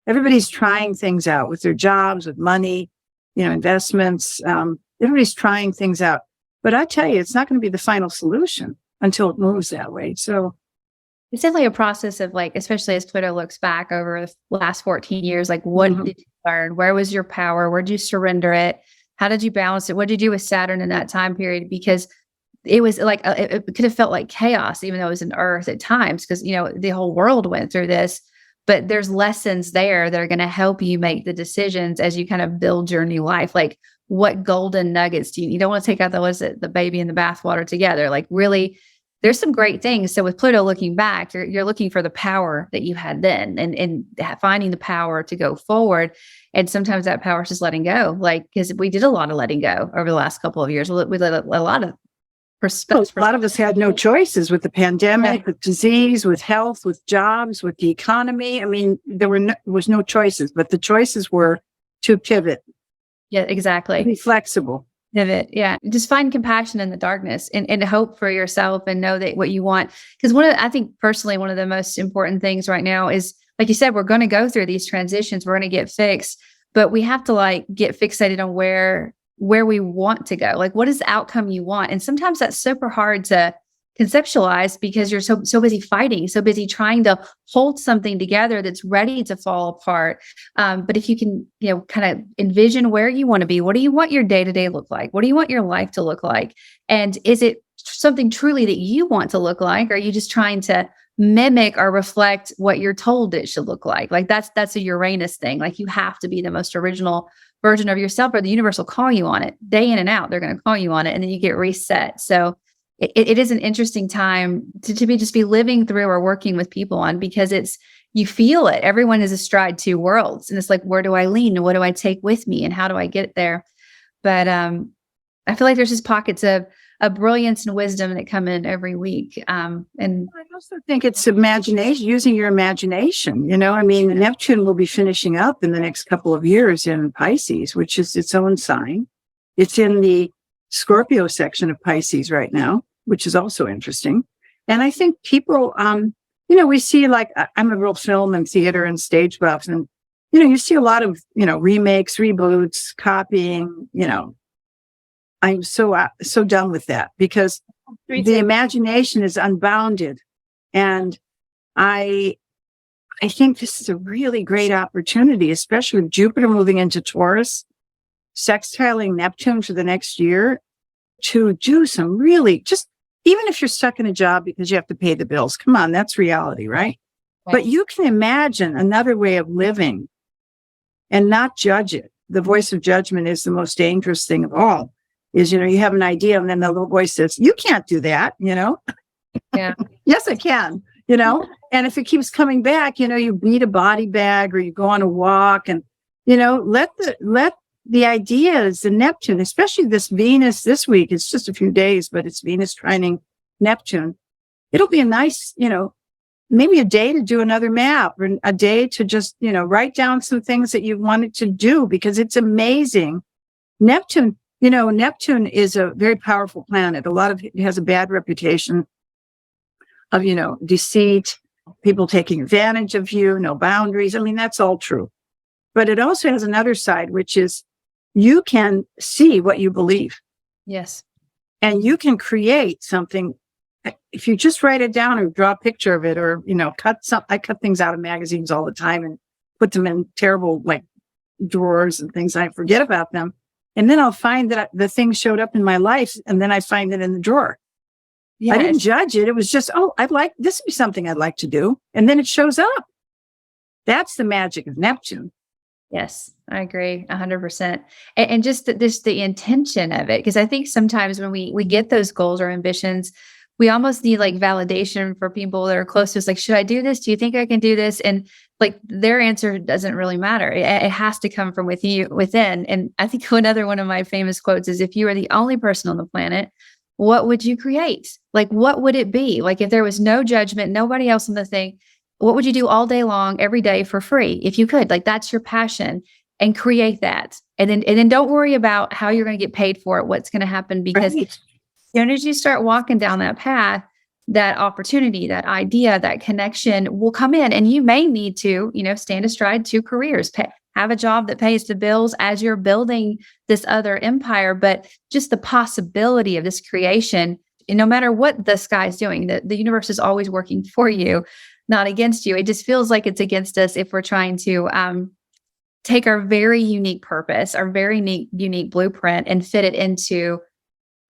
Everybody's trying things out with their jobs, with money, investments. Everybody's trying things out. But I tell you, it's not going to be the final solution until it moves that way. So it's definitely a process of, like, especially as Pluto looks back over the last 14 years, like, what did you learn? Where was your power? Where did you surrender it? How did you balance it? What did you do with Saturn in that time period? Because it was like, it could have felt like chaos, even though it was in Earth at times, because, the whole world went through this. But there's lessons there that are going to help you make the decisions as you kind of build your new life. Like, what golden nuggets you don't want to take out the baby and the bathwater together. Like really, there's some great things. So with Pluto looking back, you're looking for the power that you had then and finding the power to go forward. And sometimes that power is just letting go. Like, because we did a lot of letting go over the last couple of years. We let a lot of a lot of us had no choices with the pandemic, with disease, with health, with jobs, with the economy. I mean, there was no choices, but the choices were to pivot. Yeah, exactly. Be flexible. Pivot. Yeah. Just find compassion in the darkness and hope for yourself and know that what you want. Because I think personally, one of the most important things right now is, like you said, we're going to go through these transitions. We're going to get fixed, but we have to like get fixated on where we want to go. Like, what is the outcome you want? And sometimes that's super hard to conceptualize because you're so busy fighting, so busy trying to hold something together that's ready to fall apart. But if you can, kind of envision where you want to be, what do you want your day-to-day look like? What do you want your life to look like? And is it something truly that you want to look like? Or are you just trying to mimic or reflect what you're told it should look like? Like that's a Uranus thing. Like you have to be the most original version of yourself, or the universe will call you on it day in and out. They're going to call you on it, and then you get reset. So it is an interesting time to be living through or working with people on, because you feel it. Everyone is astride two worlds, and it's like, where do I lean and what do I take with me and how do I get there? But I feel like there's just pockets of brilliance and wisdom that come in every week. And I also think it's imagination, using your imagination. I mean, Neptune will be finishing up in the next couple of years in Pisces, which is its own sign. It's in the Scorpio section of Pisces right now, which is also interesting. And I think people, we see, like, I'm a real film and theater and stage buff, and, you see a lot of, remakes, reboots, copying, I'm so done with that, because the imagination is unbounded. And I think this is a really great opportunity, especially with Jupiter moving into Taurus, sextiling Neptune for the next year, to do some really, just, even if you're stuck in a job because you have to pay the bills, come on, that's reality, right? But you can imagine another way of living and not judge it. The voice of judgment is the most dangerous thing of all. Is, you have an idea, and then the little voice says, you can't do that, Yeah. Yes, I can, and if it keeps coming back, you need a body bag or you go on a walk, and, let the ideas, the Neptune, especially this Venus this week, it's just a few days, but it's Venus trining Neptune. It'll be a nice, maybe a day to do another map, or a day to just, write down some things that you wanted to do, because it's amazing. Neptune is a very powerful planet. It has a bad reputation of, deceit, people taking advantage of you, no boundaries. I mean, that's all true. But it also has another side, which is you can see what you believe. Yes. And you can create something. If you just write it down or draw a picture of it, or, I cut things out of magazines all the time and put them in terrible, like, drawers and things. And I forget about them. And then I'll find that the thing showed up in my life, and then I find it in the drawer. Yes. I didn't judge it. It was just, this would be something I'd like to do. And then it shows up. That's the magic of Neptune. Yes, I agree 100%. And just the intention of it, because I think sometimes when we get those goals or ambitions, we almost need like validation for people that are close to us. Like, should I do this? Do you think I can do this? And like, their answer doesn't really matter. It has to come from within. And I think another one of my famous quotes is, if you were the only person on the planet, what would you create? Like, what would it be? Like, if there was no judgment, nobody else on the thing, what would you do all day long, every day for free? If you could, like, that's your passion, and create that. And then don't worry about how you're going to get paid for it, what's going to happen, because Right. As soon as you start walking down that path, that opportunity, that idea, that connection will come in, and you may need to, stand astride 2 careers, have a job that pays the bills as you're building this other empire. But just the possibility of this creation, and no matter what the sky's doing, the universe is always working for you, not against you. It just feels like it's against us if we're trying to take our very unique purpose, our very unique blueprint, and fit it into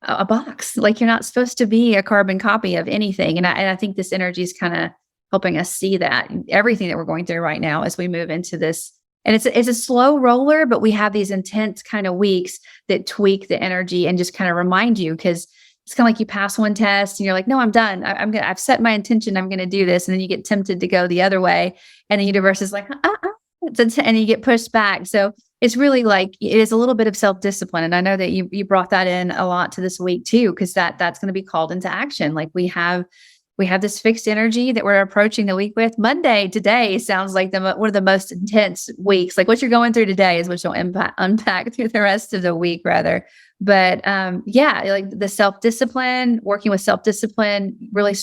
a box. Like, you're not supposed to be a carbon copy of anything. And I think this energy is kind of helping us see that everything that we're going through right now as we move into this And it's a slow roller, but we have these intense kind of weeks that tweak the energy and just kind of remind you, because it's kind of like you pass one test and you're like, no, I'm done. I've set my intention. I'm going to do this. And then you get tempted to go the other way. And the universe is like, and you get pushed back. So it's really like, it is a little bit of self-discipline. And I know that you brought that in a lot to this week too, because that's going to be called into action. Like we have this fixed energy that we're approaching the week with. Monday today sounds like one of the most intense weeks. Like what you're going through today is what you'll unpack through the rest of the week, rather. But like the self-discipline, working with self-discipline, really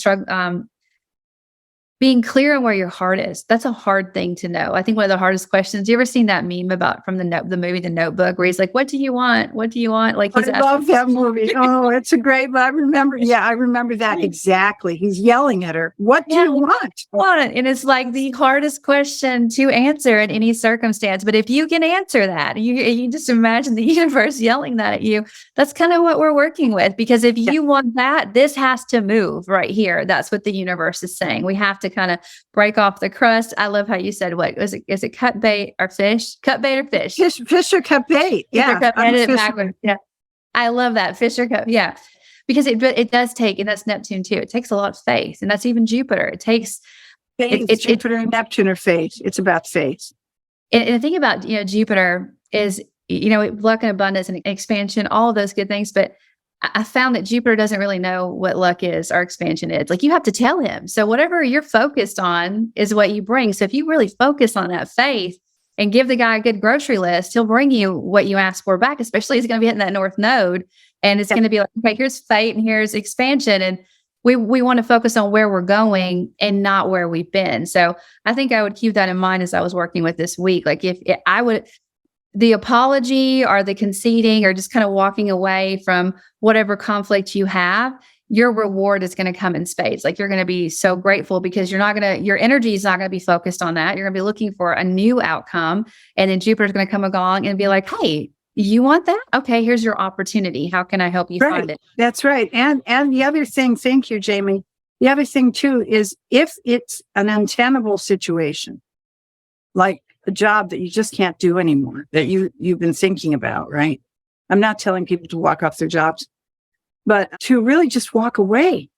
being clear on where your heart is. That's a hard thing to know. I think one of the hardest questions, you ever seen that meme from the movie, The Notebook, where he's like, what do you want? What do you want? Like, I love that movie. Oh, it's a great, I remember that exactly. He's yelling at her. What do you want? And it's like the hardest question to answer in any circumstance. But if you can answer that, you just imagine the universe yelling that at you. That's kind of what we're working with, because if you want that, this has to move right here. That's what the universe is saying. We have to kind of break off the crust. I love how you said, what was it? Is it cut bait or fish? Cut bait or fish? Fish or cut bait. Yeah. Yeah. I love that. Fish or cut. Yeah. Because it does take, and that's Neptune too. It takes a lot of faith. And that's even Jupiter. It takes Jupiter and Neptune are faith. It's about faith. And the thing about, Jupiter is, luck and abundance and expansion, all of those good things. But I found that Jupiter doesn't really know what luck is or expansion is. Like you have to tell him. So whatever you're focused on is what you bring. So if you really focus on that faith and give the guy a good grocery list, he'll bring you what you ask for back, especially he's going to be hitting that north node. And it's going to be like, okay, here's fate and here's expansion. And we want to focus on where we're going and not where we've been. So I think I would keep that in mind as I was working with this week. Like if I would, the apology or the conceding or just kind of walking away from whatever conflict you have, your reward is going to come in spades. Like you're going to be so grateful because your energy is not going to be focused on that. You're going to be looking for a new outcome. And then Jupiter's going to come along and be like, hey, you want that? Okay, here's your opportunity. How can I help you find it? That's right. And the other thing, thank you, Jamie. The other thing too is if it's an untenable situation, like a job that you just can't do anymore, that you've been thinking about, right? I'm not telling people to walk off their jobs, but to really just walk away.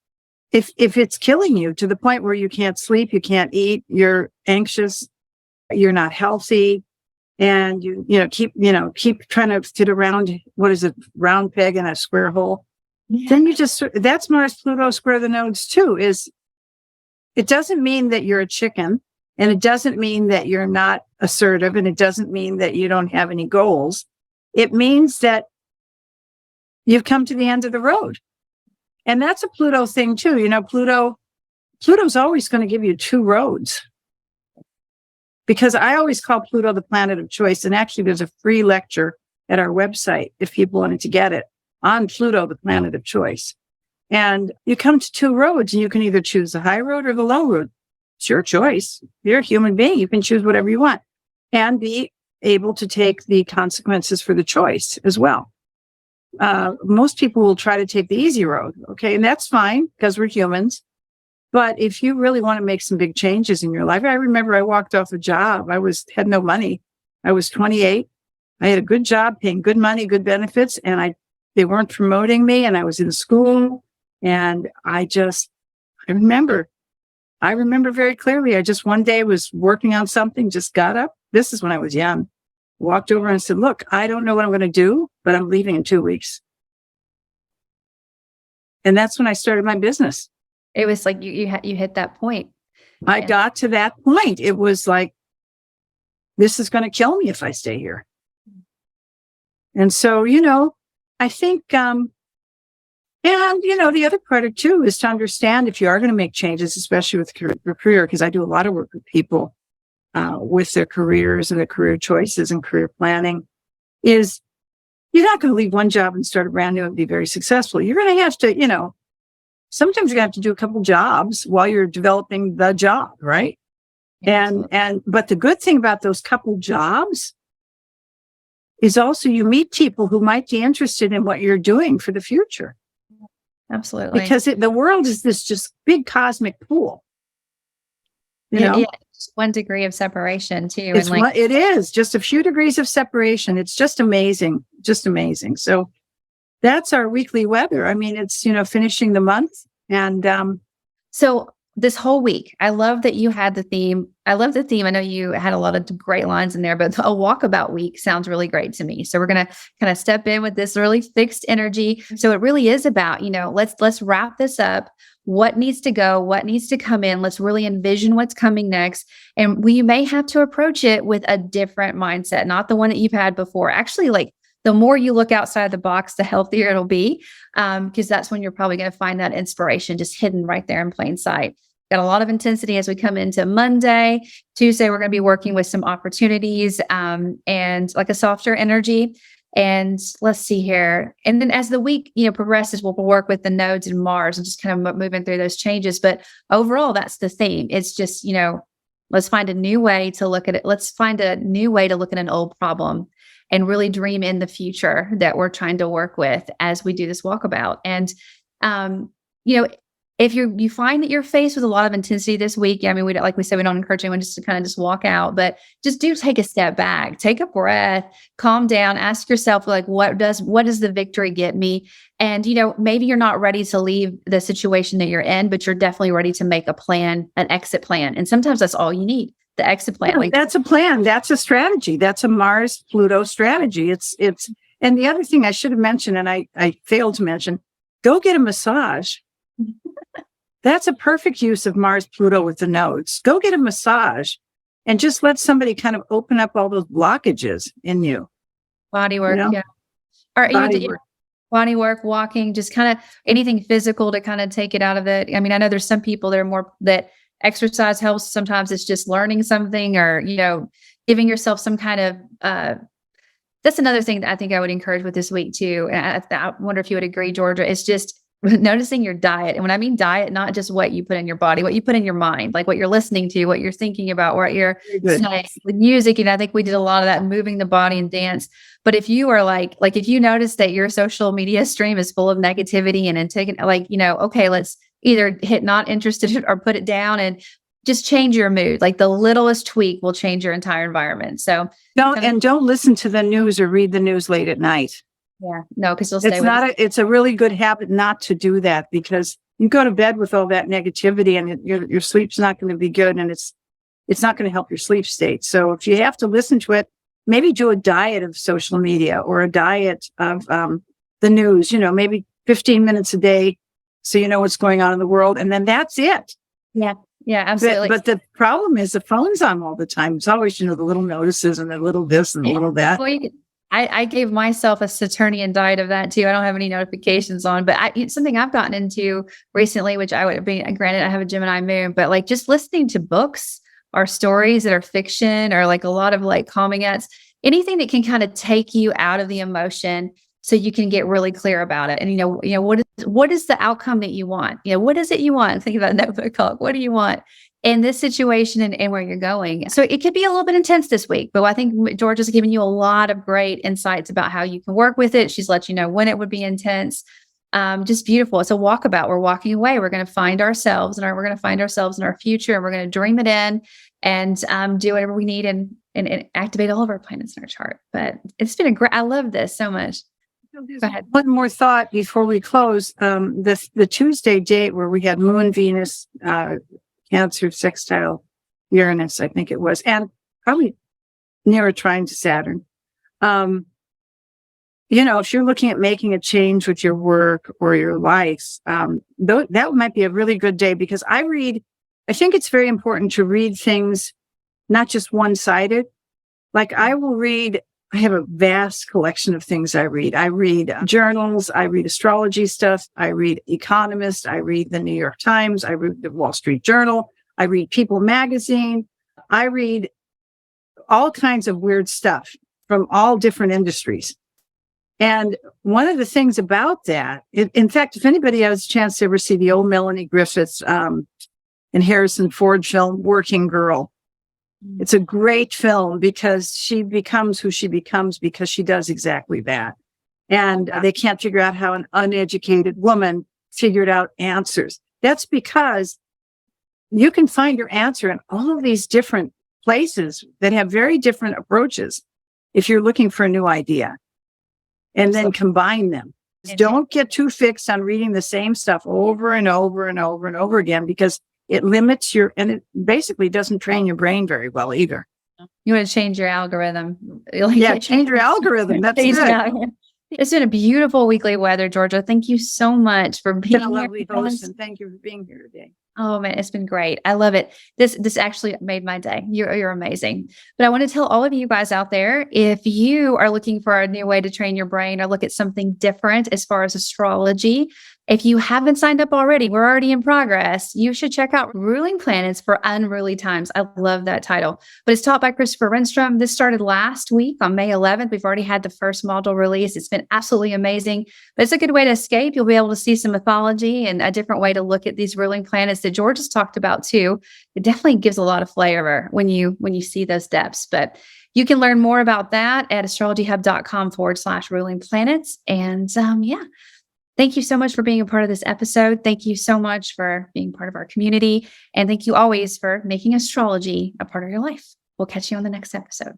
If it's killing you to the point where you can't sleep, you can't eat, you're anxious, you're not healthy, and you keep trying to fit around, what is it, round peg in a square hole. Yeah. Then that's Mars Pluto square the nodes too. It doesn't mean that you're a chicken. And it doesn't mean that you're not assertive, and it doesn't mean that you don't have any goals. It means that you've come to the end of the road. And that's a Pluto thing too. Pluto's always going to give you two roads. Because I always call Pluto the planet of choice. And actually there's a free lecture at our website, if people wanted to get it, on Pluto, the planet of choice. And you come to two roads, and you can either choose the high road or the low road. It's your choice. You're a human being. You can choose whatever you want and be able to take the consequences for the choice as well. Most people will try to take the easy road. Okay. And that's fine because we're humans. But if you really want to make some big changes in your life, I remember I walked off a job. Had no money. I was 28. I had a good job paying good money, good benefits. And they weren't promoting me, and I was in school, and I remember very clearly. I just one day was working on something, just got up. This is when I was young. Walked over and said, look, I don't know what I'm going to do, but I'm leaving in 2 weeks. And that's when I started my business. It was like you hit that point. I got to that point. It was like, this is going to kill me if I stay here. And so, I think, and the other part of too is to understand if you are going to make changes, especially with your career, because I do a lot of work with people with their careers and their career choices and career planning, is you're not going to leave one job and start a brand new and be very successful. You're going to have to, sometimes you're going to have to do a couple jobs while you're developing the job, right? But the good thing about those couple jobs is also you meet people who might be interested in what you're doing for the future. Absolutely. Because the world is this just big cosmic pool. You know? 1 degree of separation too. It's And like, it is just a few degrees of separation. It's just amazing. Just amazing. So that's our weekly weather. I mean, it's, finishing the month and, so this whole week, I love that you had the theme. I love the theme. I know you had a lot of great lines in there, but a walkabout week sounds really great to me. So we're going to kind of step in with this really fixed energy. So it really is about, let's wrap this up. What needs to go? What needs to come in? Let's really envision what's coming next. And we may have to approach it with a different mindset, not the one that you've had before. Actually, like the more you look outside the box, the healthier it'll be, because that's when you're probably going to find that inspiration just hidden right there in plain sight. Got a lot of intensity as we come into Monday. Tuesday, we're going to be working with some opportunities and like a softer energy. And let's see here. And then as the week, progresses, we'll work with the nodes and Mars and just kind of moving through those changes. But overall, that's the theme. It's just, let's find a new way to look at it. Let's find a new way to look at an old problem and really dream in the future that we're trying to work with as we do this walkabout. And, if you find that you're faced with a lot of intensity this week, I mean, like we said, we don't encourage anyone just to kind of just walk out, but just do take a step back, take a breath, calm down, ask yourself, like, what does the victory get me? And, maybe you're not ready to leave the situation that you're in, but you're definitely ready to make a plan, an exit plan. And sometimes that's all you need. The exit plan. Yeah, that's a plan. That's a strategy. That's a Mars Pluto strategy. It's, and the other thing I should have mentioned, and I failed to mention, go get a massage. That's a perfect use of Mars Pluto with the nodes. Go get a massage and just let somebody kind of open up all those blockages in you. Body work. Yeah. Or body work, walking, just kind of anything physical to kind of take it out of it. I mean, I know there's some people that are more that exercise helps. Sometimes it's just learning something or, giving yourself some kind of, that's another thing that I think I would encourage with this week too. And I wonder if you would agree, Georgia, it's just noticing your diet. And when I mean diet, not just what you put in your body, what you put in your mind, like what you're listening to, what you're thinking about, what you're saying, with music. And I think we did a lot of that, moving the body and dance. But if you are like if you notice that your social media stream is full of negativity and taking okay, let's either hit not interested or put it down and just change your mood. Like the littlest tweak will change your entire environment. So don't listen to the news or read the news late at night. Yeah, no, because you'll stay. It's a really good habit not to do that because you go to bed with all that negativity and your sleep's not going to be good and it's not going to help your sleep state. So if you have to listen to it, maybe do a diet of social media or a diet of the news. Maybe 15 minutes a day, so you know what's going on in the world, and then that's it. Yeah, absolutely. But the problem is the phone's on all the time. It's always the little notices and the little this and the little that. Well, I gave myself a Saturnian diet of that too. I don't have any notifications on, but it's something I've gotten into recently, which I would be, granted, I have a Gemini moon, but like just listening to books or stories that are fiction or like a lot of like calming acts, anything that can kind of take you out of the emotion so you can get really clear about it. And, what is the outcome that you want? What is it you want? Think about notebook clock. What do you want in this situation and where you're going? So it could be a little bit intense this week, but I think Georgia's given you a lot of great insights about how you can work with it. She's let you know when it would be intense. Just beautiful. It's a walkabout. We're walking away. We're going to find ourselves and we're going to find ourselves in our future and we're going to dream it in and do whatever we need and activate all of our planets in our chart. But it's been I love this so much. Go ahead. One more thought before we close. The Tuesday date where we had Moon, Venus, Cancer, sextile, Uranus, I think it was, and probably near trine to Saturn. If you're looking at making a change with your work or your life, that might be a really good day because I think it's very important to read things, not just one-sided. Like I have a vast collection of things I read. I read journals, I read astrology stuff, I read Economist, I read the New York Times, I read the Wall Street Journal, I read People magazine, I read all kinds of weird stuff from all different industries. And one of the things about that, in fact, if anybody has a chance to ever see the old Melanie Griffiths and Harrison Ford film, Working Girl, it's a great film because she becomes who she becomes because she does exactly that. And they can't figure out how an uneducated woman figured out answers. That's because you can find your answer in all of these different places that have very different approaches if you're looking for a new idea, and then combine them. Don't get too fixed on reading the same stuff over and over and over and over again, because it limits and it basically doesn't train your brain very well either. You want to change your algorithm. Change your algorithm. That's good. It's been a beautiful weekly weather, Georgia. Thank you so much for being a lovely here. host, and thank you for being here today. Oh man, it's been great. I love it. This actually made my day. You're amazing. But I want to tell all of you guys out there, if you are looking for a new way to train your brain or look at something different as far as astrology, if you haven't signed up already, we're already in progress. You should check out Ruling Planets for Unruly Times. I love that title. But it's taught by Christopher Renstrom. This started last week on May 11th. We've already had the first module release. It's been absolutely amazing. But it's a good way to escape. You'll be able to see some mythology and a different way to look at these ruling planets that George has talked about too. It definitely gives a lot of flavor when you see those depths. But you can learn more about that at astrologyhub.com/ruling planets. And thank you so much for being a part of this episode. Thank you so much for being part of our community. And thank you always for making astrology a part of your life. We'll catch you on the next episode.